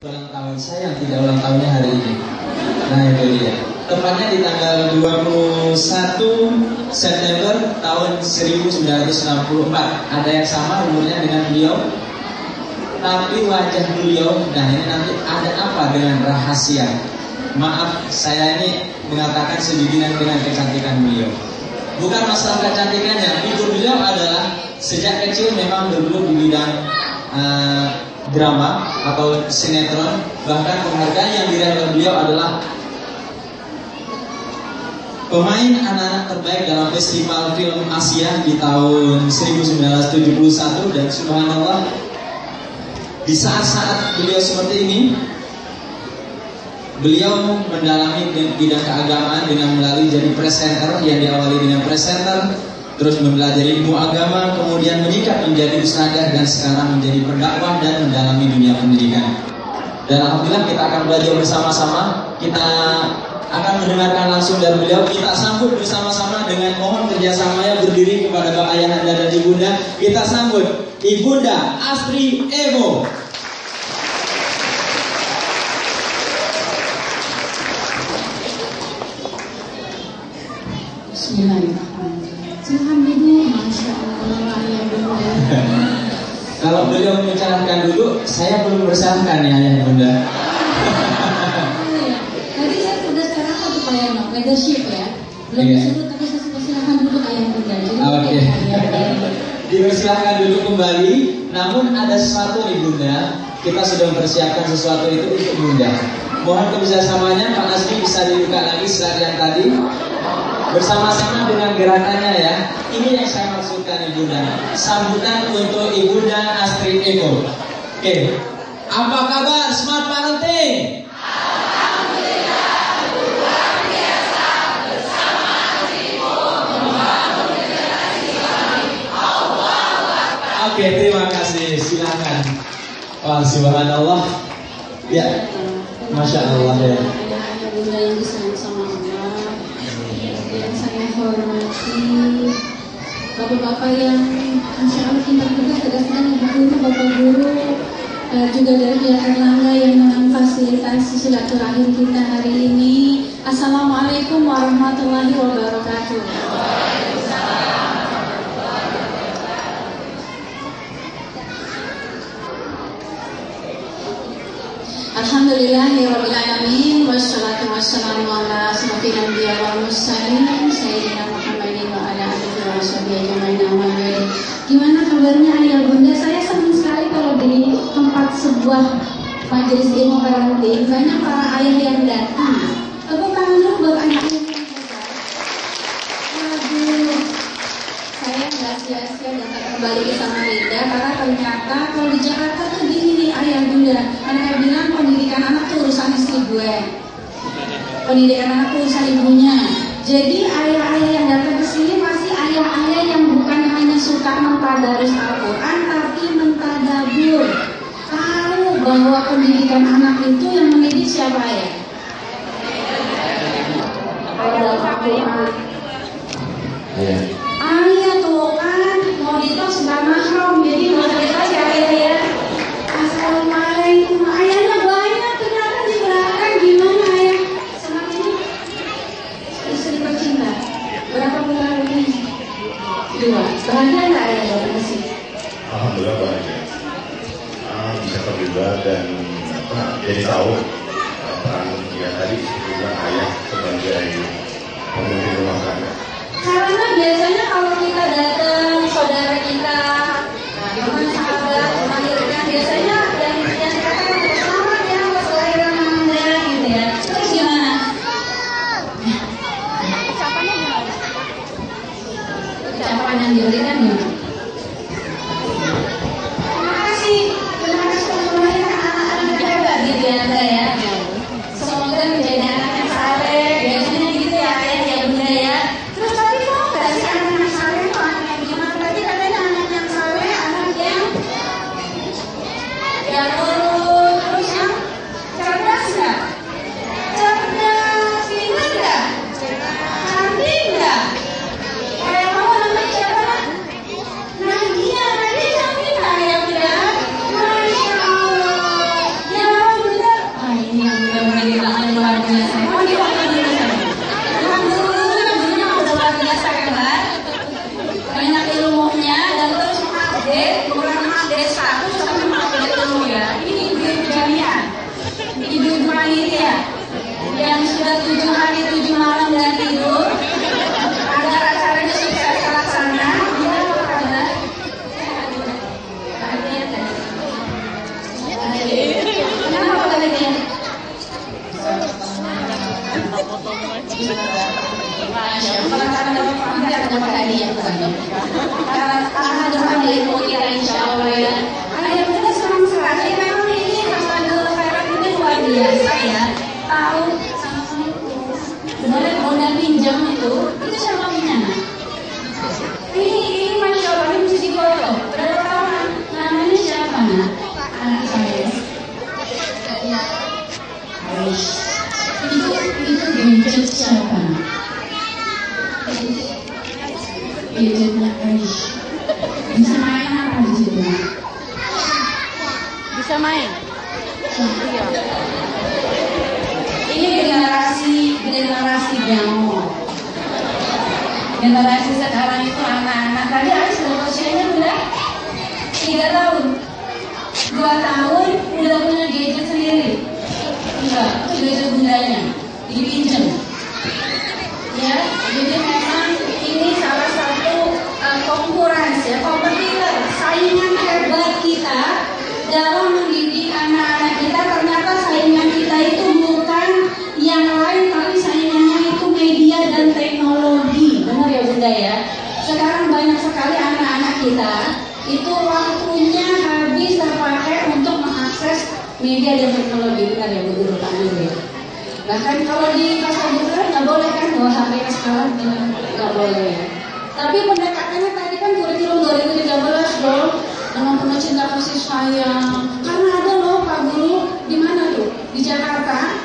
Ulang tahun saya yang tidak ulang tahunnya hari ini. Nah itu dia. Tepatnya di tanggal 21 September tahun 1964. Ada yang sama umurnya dengan beliau, tapi wajah beliau, nah ini nanti ada apa dengan rahasia. Maaf, saya ini mengatakan sebibinan dengan kecantikan beliau. Bukan masalah kecantikannya, ibu beliau adalah sejak kecil memang bergelut di bidang drama atau sinetron. Bahkan penghargaan yang diraih oleh beliau adalah pemain anak-anak terbaik dalam Festival Film Asia di tahun 1971. Dan subhanallah, di saat-saat beliau seperti ini, beliau mendalami bidang keagamaan dengan melalui jadi presenter, yang diawali dengan presenter, terus mempelajari ilmu agama, kemudian meningkat menjadi ustadzah, dan sekarang menjadi pendakwah dan mendalami dunia pendidikan. Dan alhamdulillah kita akan belajar bersama-sama. Kita akan mendengarkan langsung dari beliau. Kita sambut bersama-sama dengan mohon kerjasamanya berdiri kepada Bapak Ayahanda dan Ibunda. Kita sambut Ibunda Astri Evo. Bismillahirrahmanirrahim. Silahkan duduk. Masya Allah, ya Bunda. Kalau beliau mengucapkan dulu, saya belum bersahkan ya Ayah Bunda. Tadi saya sudah sekarang satu kayak leadership ya. Belum disebut, tapi saya sudah silahkan duduk Ayah Bunda. Oke. Dipersilahkan duduk kembali. Namun ada sesuatu nih Bunda. Kita sudah mempersiapkan sesuatu itu untuk Bunda. Mohon kerjasamanya, Pak Asri bisa dibuka lagi slide yang tadi. Bersama-sama dengan gerakannya ya. Ini yang saya maksudkan Ibunda. Sambutan untuk Ibunda Astri Evo. Oke. Apa kabar Smart Parenting? Alhamdulillah, luar biasa bersama Ibu membangun generasi kami. Allahu Akbar. Oke, terima kasih. Silakan. Wah, subhanallah. Ya. Masya Allah ya. Ayah Bunda yang disayang sama Allah, yang saya hormati, bapak-bapak yang Masya Allah pintar juga, cerdas guru, bapak guru, juga dari pihak Erlangga yang memfasilitasi silaturahim kita hari ini. Assalamualaikum warahmatullahi wabarakatuh. Alhamdulillahirabbil alamin, wassalatu wassalamu ala asyrofil anbiya wal mursalin sayyidina Muhammadin wa ala alihi wa sahbihi ajmain. Gimana kabarnya Ayah Bunda? Saya senang sekali kalau di tempat sebuah majelis ilmu parenting banyak para ayah yang datang. Tepuk tangan dulu buat ayah-ayah yang hebat. Waduh, saya nggak sia-sia datang kembali ke Samarinda karena ternyata kalau di Jakarta tuh gini nih Ayah Bunda. Mereka bilang pendidikan anak tuh urusan istri gue, pendidikan anak tuh urusan ibunya. Jadi ayah-ayah yang datang ke sini pasti ayah-ayah yang bukan hanya suka mentadarus Al-Quran, tapi mentadabur. Tahu bahwa pendidikan anak itu yang mendidik siapa ya? Ayah Al-Quran. Ayah tuh kan mau ditos nggak mahram, jadi mau ditos ya ayah ya. Assalamualaikum. Ayahnya banyak ternyata di belakang. Gimana ayah? Senang ini? Istri tercinta. Berapa bulan ini? 2. Bahagia nggak ayah datang ke sini? Alhamdulillah bahagia. Bisa terlibat dan jadi tahu peran ya tadi juga ayah sebagai pemimpin rumah tangga. Karena biasanya kalau kita datang saudara kita, teman sahabat melahirkan, biasanya yang dikatakan selamat ya pas kelahiran Anda gitu ya. Terus gimana? Ucapan yang diberikan gimana? Terima kasih telah melahirkan anak-anak hebat gitu ya Anda ya. Semoga menjadi anak yang saleh. Biasanya gitu ya ayah ya Bunda ya. Terus tapi mau nggak sih anak yang saleh itu anak yang gimana? Tadi katanya anak yang sudah 7 hari 7 malam dan tidur agar acaranya sukses terlaksana. Gimana apa kabar? Bahagia kan? Kenapa bahagia? Karena dapat hadiah bukannya. Karena dapat ilmu kita insya Allah ya. Ada kita senang sekali. Memang ini Ramadan Khairat ini luar biasa ya. Tahu sebenarnya modal pinjam itu siapa punya? Ini masya Allah ini mesti foto. Berapa tahun? Namanya siapa nak? Anak saya. Itu gadget siapa? Gadgetnya Aish. Bisa main apa di situ? Bisa main? Iya. Ini generasi gamol. Generasi sekarang itu anak-anak. Tadi Aish usianya udah 3 tahun, 2 tahun udah punya gadget sendiri. Enggak, itu gadget bundanya dipinjam. Ya, jadi memang ini salah satu konkurens ya, kompetitor, saingan hebat kita dalam mendidik anak-anak kita. Ternyata saingan kita itu bukan yang lain, tapi saingannya itu media dan teknologi. Benar ya Bunda ya? Sekarang banyak sekali anak-anak kita itu waktunya habis terpakai untuk mengakses media dan teknologi. Benar ya Bu Guru Pak Guru ya? Bahkan kalau di pasar besar nggak boleh kan bawa HP sekarang, nggak boleh. Tapi pendekatannya tadi kan kurikulum 2013 loh, dengan penuh cinta kasih sayang. Karena ada loh Pak Guru di mana tuh di Jakarta,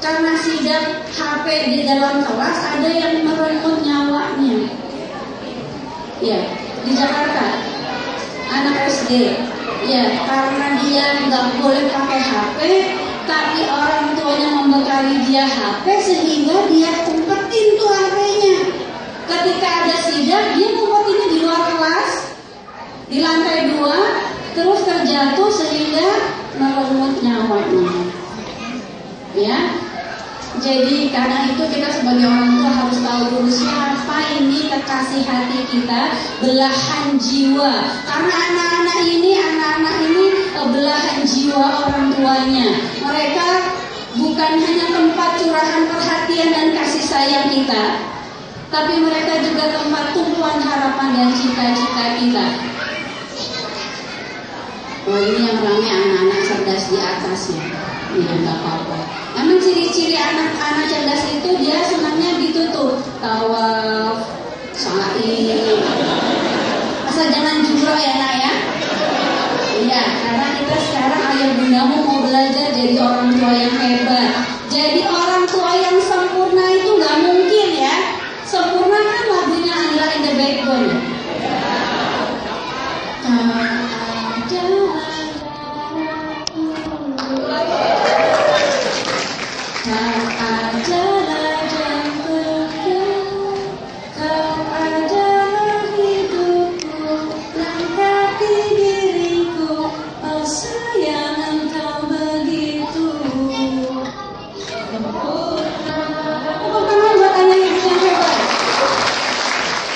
karena sidak HP di dalam kelas ada yang merenggut nyawanya. Ya di Jakarta anak SD, ya karena dia nggak boleh pakai HP. Tapi orang tuanya membekali dia HP sehingga dia umpetin tuh HP-nya. Ketika ada sidak, dia umpetinnya di luar kelas, di lantai 2, terus terjatuh sehingga merenggut nyawanya. Ya, jadi karena itu kita sebagai orang tua harus tahu dulu siapa ini kekasih hati kita, belahan jiwa. Karena anak-anak ini belahan jiwa orang tuanya. Mereka bukan hanya tempat curahan perhatian dan kasih sayang kita, tapi mereka juga tempat tumpuan harapan dan cita-cita kita. Oh ini yang rame anak-anak cerdas di atasnya. Iya nggak apa-apa. Emang ciri-ciri anak-anak cerdas itu dia senangnya gitu tuh, tawaf, sa'i. Asal jangan jumroh ya nak ya. Iya, karena kita sekarang ayah bundamu mau belajar jadi orang tua yang hebat. Jadi orang tua yang sempurna itu nggak mungkin ya. Sempurna kan lagunya adalah in the backbone.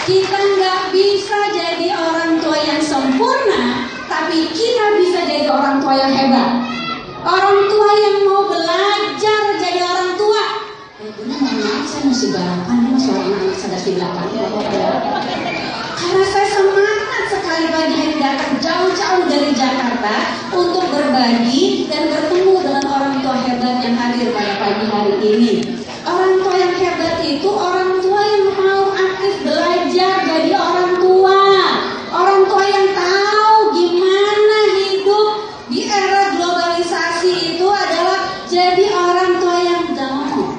Kita nggak bisa jadi orang tua yang sempurna, tapi kita bisa jadi orang tua yang hebat. Orang tua yang mau belajar jadi orang tua. Benar, maaf, saya masih balapan nih mas, orang anak sadar di belakang. Karena saya semangat sekali pagi hari datang jauh-jauh dari Jakarta untuk berbagi dan bertemu dengan orang tua hebat yang hadir pada pagi hari ini. Orang tua yang hebat itu orang tua yang mau aktif belajar jadi orang tua. Orang tua yang tahu gimana hidup di era globalisasi itu adalah jadi orang tua yang gaul.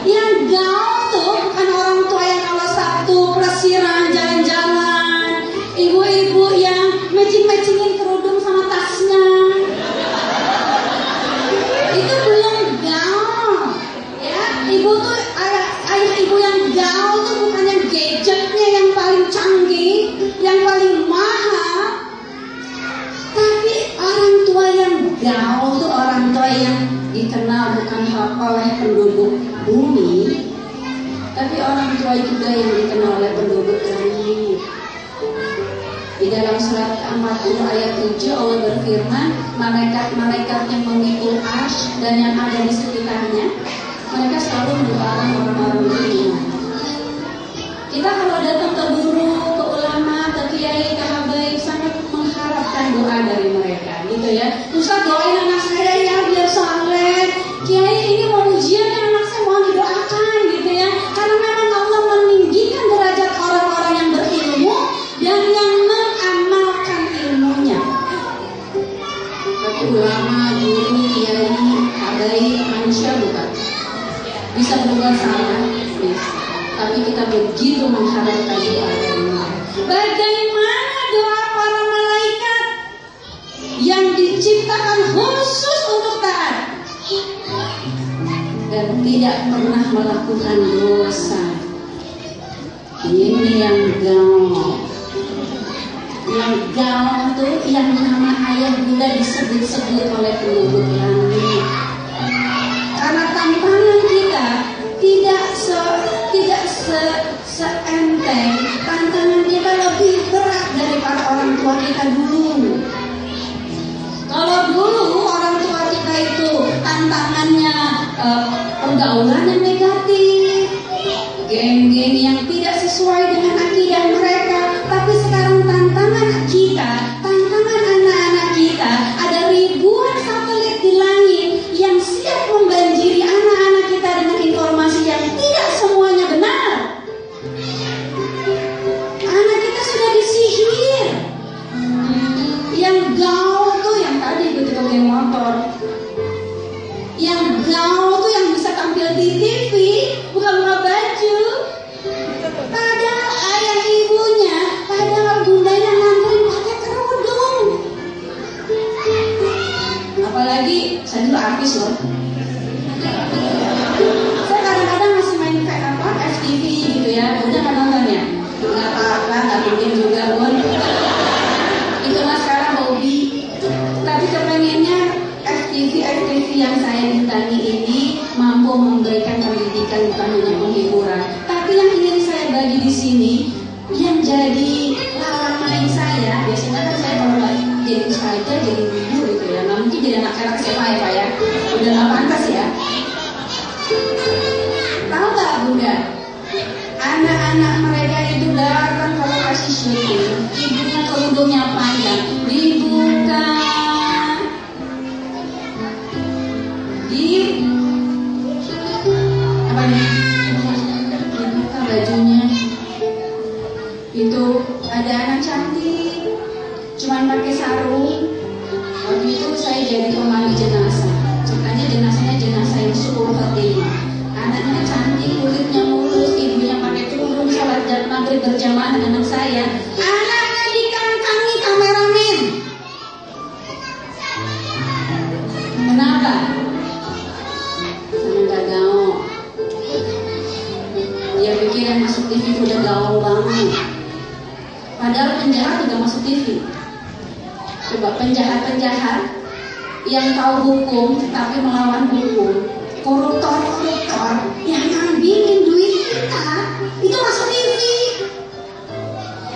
Yang gaul tuh bukan orang tua yang kalau Sabtu pelesiran jalan-jalan, ibu-ibu yang matching-matchingin kerudung sama tasnya. Itu belum gaul. Ya, ibu tuh ayah ibu yang gaul tuh bukan yang gadgetnya yang paling canggih, yang paling mahal. Tapi orang tua yang gaul tuh orang tua yang dikenal bukan HP oleh penduduk bumi, tapi orang tua juga yang dikenal oleh penduduk langit. Di dalam surat 40 ayat 7 Allah berfirman, malaikat-malaikat yang memikul arsy dan yang ada di sekitarnya, mereka selalu mendoakan orang-orang beriman. Kita kalau datang ke guru, ke ulama, ke kiai, ke habaib, sangat mengharapkan doa dari mereka, gitu ya. Ustaz, doain anak saya ya biar saleh. Kiai, ini mau ujian ya, anak saya mau didoakan, gitu ya. Karena memang Allah meninggikan derajat orang-orang yang berilmu dan yang mengamalkan ilmunya. Tapi ulama, guru, kiai, habaib, manusia bukan. Bisa berbuat salah, bisa. Tapi kita begitu mengharapkan doa dari mereka. Bagaimana doa para malaikat yang diciptakan khusus untuk taat dan tidak pernah melakukan dosa. Ini yang gaul. Yang gaul tuh yang nama ayah bunda disebut-sebut oleh penduduk langit. Karena tantangan kita tidak seenteng, tantangan kita lebih berat daripada orang tua kita dulu. Kalau dulu orang tua kita itu tantangannya pergaulan yang negatif, geng-geng yang tidak sesuai dengan akidah mereka. Tapi sekarang tantangan kita, tantangan anak-anak kita, ada ribuan satelit di langit yang siap membanjiri anak-anak kita dengan informasi yang tidak semuanya benar. Anak kita sudah disihir. Yang gaul tuh yang tadi ketika geng motor. Yang gaul tuh yang bisa tampil di TV, bukan buka baju. Padahal ayah ibunya, padahal bundanya nganterin pakai kerudung. Apalagi saya dulu artis loh. Saya kadang-kadang masih main kayak apa FTV gitu ya. Udah nggak nonton ya? Nggak apa-apa, nggak mungkin juga pun. Itu mas sekarang hobi. Tapi kepengennya FTV yang saya bintangi ini mampu memberikan pendidikan bukan hanya penghiburan. Tapi yang ingin saya bagi di sini, yang jadi lawan main saya, biasanya kan saya kalau nggak jadi ustazah, jadi guru gitu ya. Nggak mungkin jadi anak-anak SMA ya Pak ya. Udah nggak pantas ya. Tahu nggak Bunda? Anak-anak mereka itu datang kalau kasih syuting, ibunya kerudungnya panjang, dibuka, dibuka bajunya. Itu ada anak cantik, cuman pakai sarung. Waktu itu saya jadi pemandu jenazah. Ceritanya jenazahnya jenazah yang syukur khotimah. Anaknya cantik, kulitnya mulus, ibunya pakai kerudung, salat maghrib berjamaah dengan anak saya. Anaknya dikantangi kameramen. Kenapa? Karena gak gaul. Dia pikir yang masuk TV itu udah gaul banget. Padahal penjahat juga masuk TV. Coba penjahat-penjahat yang tahu hukum tapi melawan hukum, koruptor-koruptor yang ngambilin duit kita, itu masuk TV.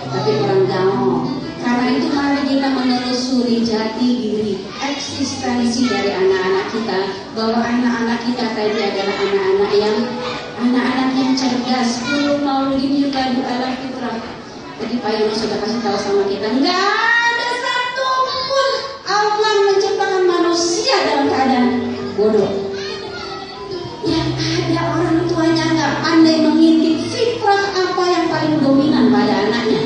Tapi orang gaul. Karena itu mari kita menelusuri jati diri, eksistensi dari anak-anak kita, bahwa anak-anak kita tadi adalah anak-anak yang cerdas. Kullu mauludin yuladu ala fitrah. Jadi Pak Yono sudah kasih tahu sama kita, nggak ada satu pun Allah menciptakan manusia dalam keadaan bodoh. Yang ada orang tuanya nggak pandai mengintip fitrah apa yang paling dominan pada anaknya.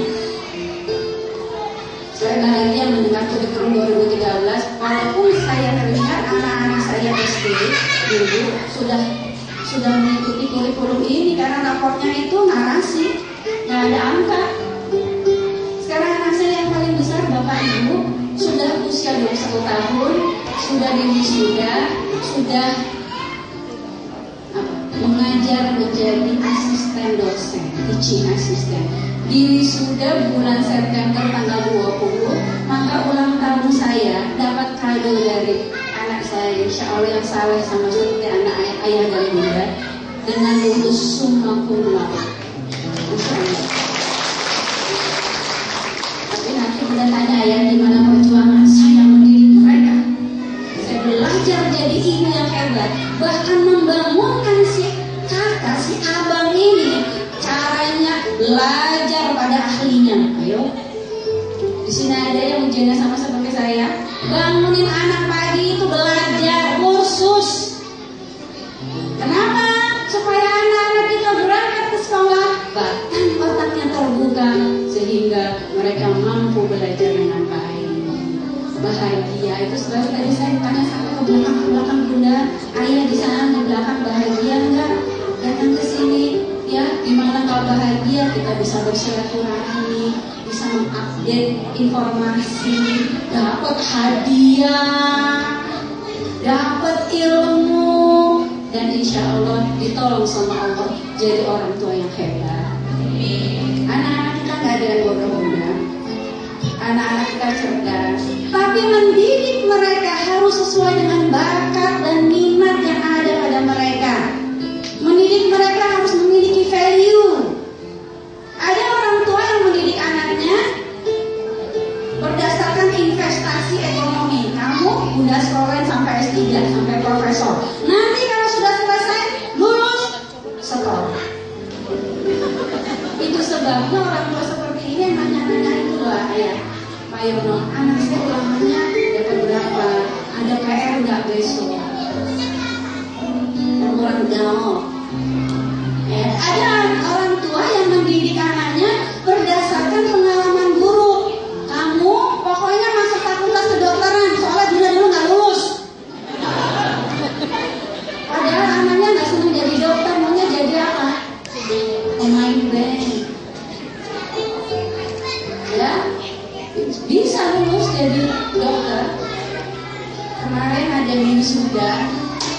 Saya bahagia mendengar kurikulum 2013. Walaupun saya melihat anak-anak saya SD dulu sudah mengikuti kurikulum ini karena raportnya itu narasi, nggak ada angka. Sekarang anak saya yang paling besar, Bapak Ibu, sudah usia 21 tahun, sudah diwisuda, sudah mengajar menjadi asisten dosen, teaching assistant. Diwisuda bulan September tanggal 20, maka ulang tahun saya dapat kado dari anak-anak saya insya Allah yang saleh sama seperti anak ayah dan bunda dengan lulus summa cum laude. Insya Allah. Tapi nanti bunda tanya ya gimana perjuangan saya mendidik mereka. Saya belajar jadi ibu yang hebat, bahkan membangunkan si kakak, si abang ini caranya belajar pada ahlinya. Ayo, di sini ada yang ujiannya sama seperti saya. Bangunin anak pagi itu belajar kursus. Kenapa? Supaya anak-anak kita berangkat ke sekolah, bahkan otaknya terbuka sehingga mereka mampu belajar dengan baik. Bahagia itu sebab tadi saya tanya sampai ke belakang bunda, ayah di sana di belakang bahagia enggak? Datang ke sini ya, gimana kalau bahagia kita bisa bersilaturahmi, bisa mengupdate informasi, dapat hadiah, dapat ilmu, dan insya Allah ditolong sama Allah jadi orang tua yang hebat. Anak-anak kita nggak ada yang bodoh-bodoh, anak-anak kita cerdas, tapi mendidik mereka harus sesuai dengan bakat dan minat yang ada pada mereka. Mendidik mereka harus memiliki value. Ada orang tua yang mendidik anaknya berdasarkan investasi ekonomi. Kamu udah sekolah sampai S3, sampai profesor. Nanti kalau sudah selesai, lulus sekolah. Itu sebabnya orang tua seperti ini yang nanya-nanya itu loh, ayah. Pak Yono, anak saya ulangannya dapat berapa? Ada PR nggak besok? Kurang jauh. Ada orang tua yang mendidik anaknya berdasarkan pengalaman buruk. Kamu pokoknya masuk fakultas kedokteran, soalnya dulu nggak lulus. Padahal anaknya nggak senang jadi dokter, maunya jadi apa? Pemain band. Ya, bisa lulus jadi dokter. Kemarin ada yang wisuda,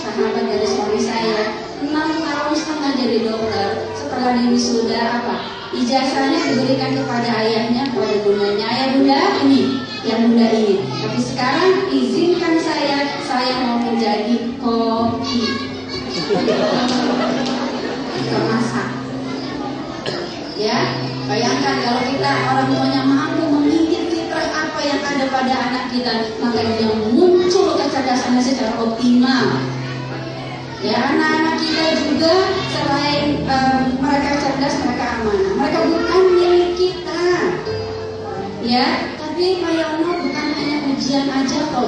sahabat dari suami saya, 6 tahun setengah jadi dokter. Setelah wisuda apa? Ijazahnya diberikan kepada ayahnya, kepada bundanya. Ayah bunda ini, yang bunda ini. Tapi sekarang izinkan saya mau menjadi koki. Masak. Ya, bayangkan kalau kita orang tuanya mampu mendidik fitrah apa yang ada pada anak kita, maka dia muncul kecerdasannya secara optimal. Ya, anak-anak kita juga selain mereka cerdas, mereka amanah. Mereka bukan milik kita. Ya, tapi Pak Yono bukan hanya ujian aja kok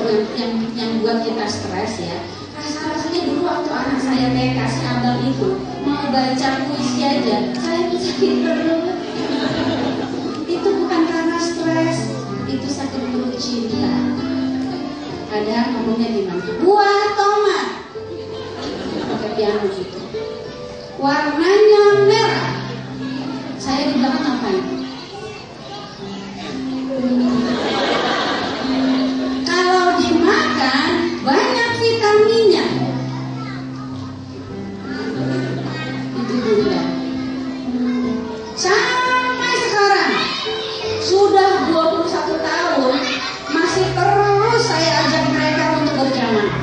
yang buat kita stres ya. Rasanya dulu waktu anak saya TK si abang itu mau baca puisi aja, saya tuh sakit perut. Itu bukan karena stres, itu sakit perut cinta. Padahal ngomongnya gimana? Buah tomat. Pakai piano gitu. Warnanya merah. Saya di belakang ngapain? Kalau dimakan banyak vitaminnya. Itu bunda. Sampai sekarang sudah 21 tahun masih terus saya ajak mereka untuk berjamaah.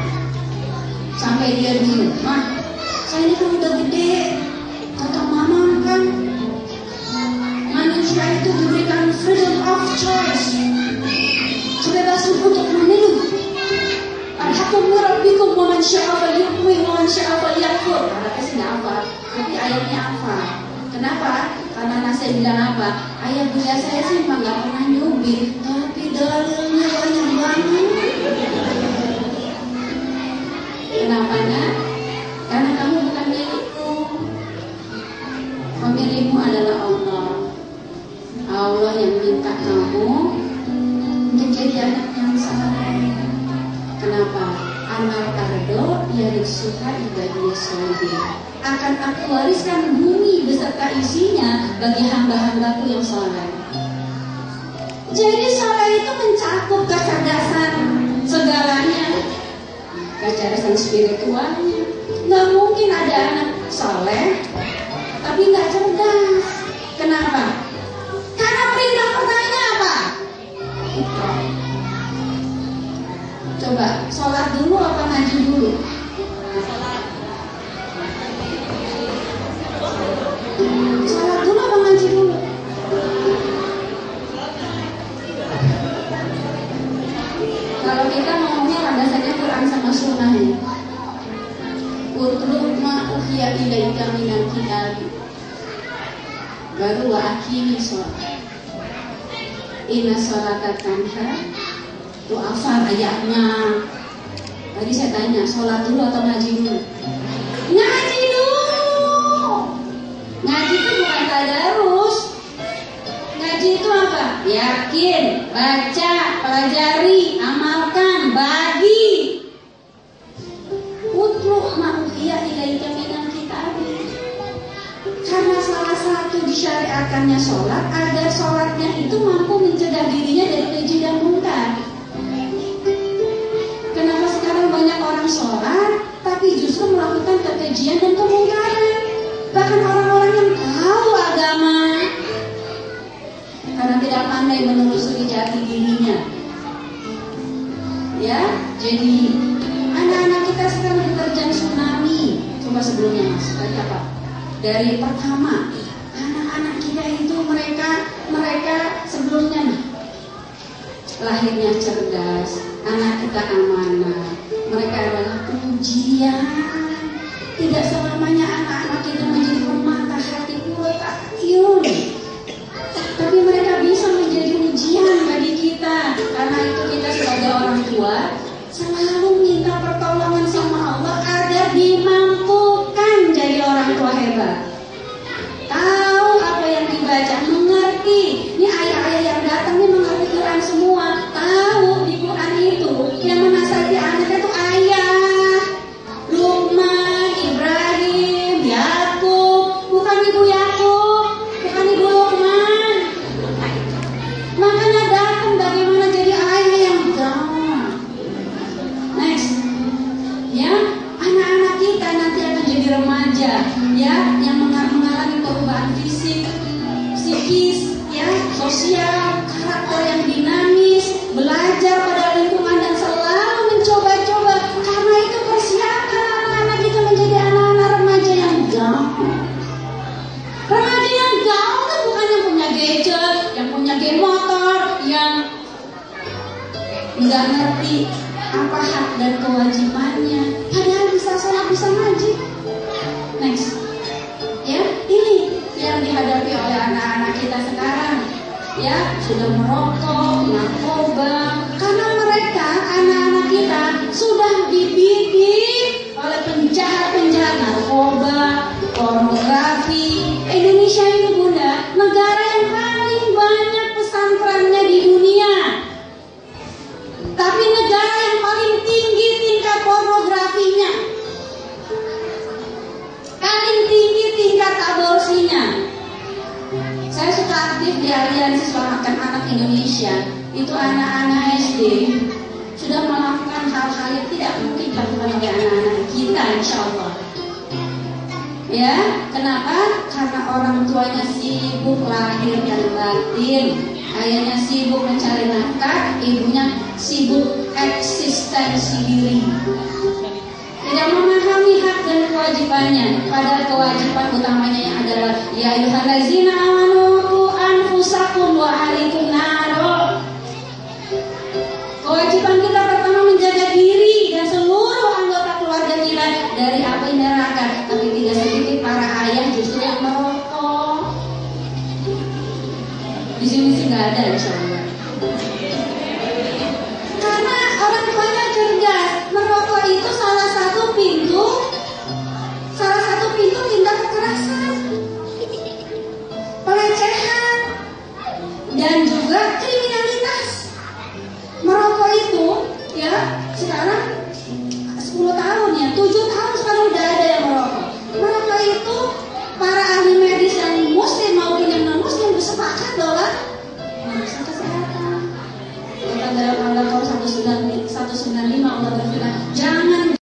Sampai dia bingung, "Mah, saya ini kan udah gede. Kata mama kan manusia itu diberikan freedom of choice, kebebasan untuk memilih. Al-hakum rabbikum wa man syaa falyu'min wa man syaa falyakfur." Anaknya sih nggak apa, tapi ayatnya apa? Kenapa? Karena anak saya bilang apa? Ayah bunda saya sih emang nggak pernah nyubit, tapi dalilnya banyak banget. Kenapa nak? Karena kamu bukan milikku. Pemilikmu adalah Allah. Allah yang minta kamu untuk jadi anak yang saleh. Kenapa? Amal ardo yang suka ibadah soleh. Akan aku wariskan bumi beserta isinya bagi hamba-hambaku yang saleh. Jadi saleh itu mencakup kecerdasan segalanya, kecerdasan spiritualnya. Nggak mungkin ada anak saleh tapi nggak cerdas. Kenapa? Karena perintah pertamanya apa? Coba, sholat dulu apa ngaji dulu? Sholat dulu apa ngaji dulu? Kalau kita ngomongnya pada saja Quran sama sunnah ya. Utlu ma uhiya ilaika minal kitab. Baru wa aqimi sholat. Inna sholata tanha. Tuh hafal ayatnya. Tadi saya tanya, sholat dulu atau ngaji dulu? Ngaji dulu. Ngaji itu bukan tadarus. Ngaji itu apa? Yakin, baca, pelajari, amalkan, bagi. Utlu ma uhiya ilaika minal kitab. Karena salah satu disyariatkannya sholat agar sholatnya itu mampu mencegah dirinya dari keji dan munkar. Kenapa sekarang banyak orang sholat tapi justru melakukan kekejian dan kemungkaran? Bahkan orang-orang yang tahu agama karena tidak pandai menelusuri jati dirinya. Ya, jadi anak-anak kita sekarang diterjang tsunami. Coba sebelumnya mas, tadi apa? Dari pertama, anak-anak kita itu mereka sebelumnya lahirnya cerdas, anak kita amanah, mereka adalah ujian. Tidak selamanya anak-anak kita menjadi pemata hati kuat ayun, tapi mereka bisa menjadi ujian bagi kita. Karena itu kita sebagai orang tua selalu minta pertolongan sama Allah agar dimampukan jadi orang tua hebat. Tahu apa yang dibaca, mengerti. Ini ayah-ayah yang datang ini mengerti Quran semua. Tahu di Quran itu yang menasihati anaknya itu ayah Luqman, Ibrahim, Yakub, bukan ibu Yakub, bukan ibu Luqman. Makanya datang bagaimana jadi ayah yang down. Next, ya, anak-anak kita nanti akan jadi remaja, ya, yang mengalami perubahan fisik, psikis, ya, sosial, karakter yang dinamis, belajar pada lingkungan dan selalu mencoba-coba. Karena itu persiapkan anak-anak kita menjadi anak-anak remaja yang gaul. Remaja yang gaul kan bukan yang punya gadget, yang punya game motor, yang nggak ngerti apa hak dan kewajibannya, padahal bisa sholat, bisa ngaji. Next, ya, ini yang dihadapi oleh anak-anak kita sekarang, ya, sudah merokok, narkoba, karena mereka anak-anak kita sudah dibidik oleh penjahat-penjahat narkoba, pornografi. Indonesia ini bunda, negara yang paling banyak pesantrennya di dunia. Tapi negara yang paling tinggi tingkat pornografinya, paling tinggi tingkat aborsinya. Saya suka aktif di Aliansi Selamatkan Anak Indonesia. Itu anak-anak SD sudah melakukan hal-hal yang tidak mungkin dilakukan oleh anak-anak kita, insya Allah. Ya, kenapa? Karena orang tuanya sibuk lahir dan batin. Ayahnya sibuk mencari nafkah, ibunya sibuk eksistensi diri. Tidak memahami hak dan kewajibannya. Padahal kewajiban utamanya yang adalah ya ayyuhallazina amanu qu anfusakum wa ahlikum naro. Kewajiban kita pertama menjaga diri dan seluruh anggota keluarga kita dari api neraka. Tapi tidak sedikit para ayah justru yang merokok. Di sini sih nggak ada, insya Allah. Karena orang tuanya cerdas, merokok itu salah satu pintu tindak kekerasan, pelecehan, dan juga kriminalitas. Merokok itu, ya, sekarang 10 tahun ya, 7 tahun sekarang udah ada yang merokok. Merokok itu para ahli medis yang muslim maupun yang non muslim bersepakat bahwa